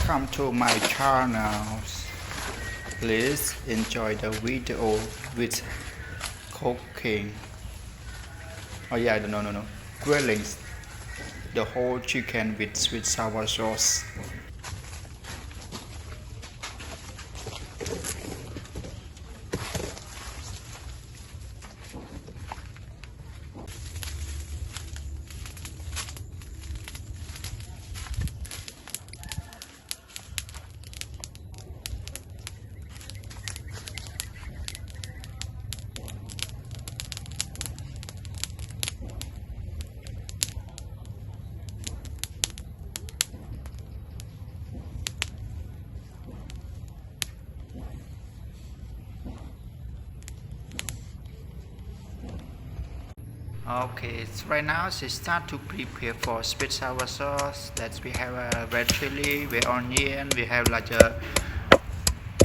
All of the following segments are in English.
welcome to my channel. Please enjoy the video with cooking. Oh yeah, no. Grilling the whole chicken with sweet sour sauce. Okay, so right now she start to prepare for sweet sour sauce. That we have a red chili, we onion, we have like a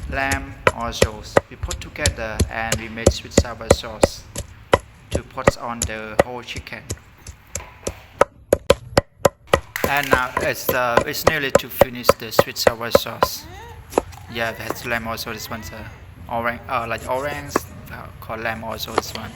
lamb also. We put together and we make sweet sour sauce to put on the whole chicken. And now it's nearly to finish the sweet sour sauce. Yeah, that's lamb also. This one's orange, like orange, called lamb also. This one.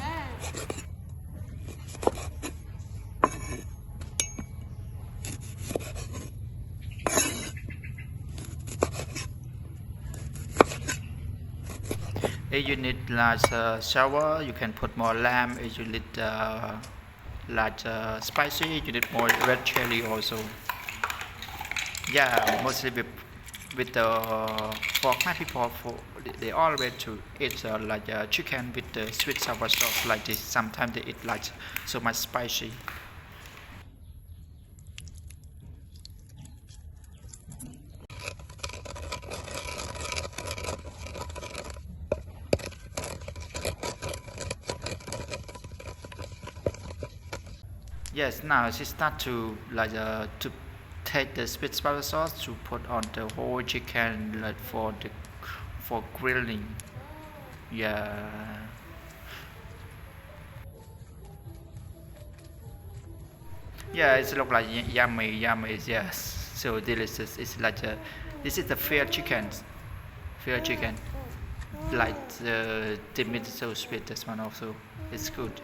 If you need large sour, you can put more lamb. If you need large spicy, you need more red chili also. Yeah, mostly with the pork, my people they always to eat like chicken with the sweet sour sauce like this. Sometimes they eat like so much spicy. Yes, now she start to like to take the sweet sour sauce to put on the whole chicken like for grilling. Yeah. Yeah, it look like yummy. Yes, so delicious. It's like this is the fair chicken. Like the meat is so sweet. This one also, it's good.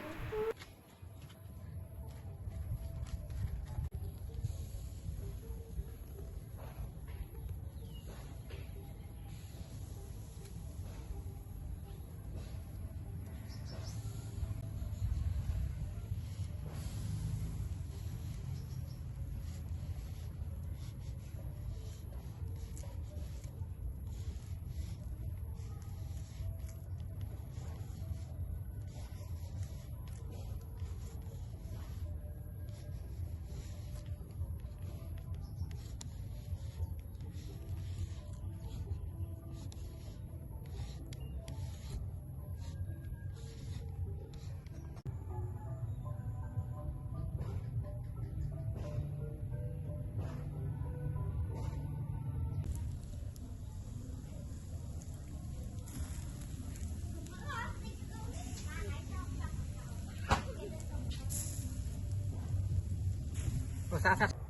Sao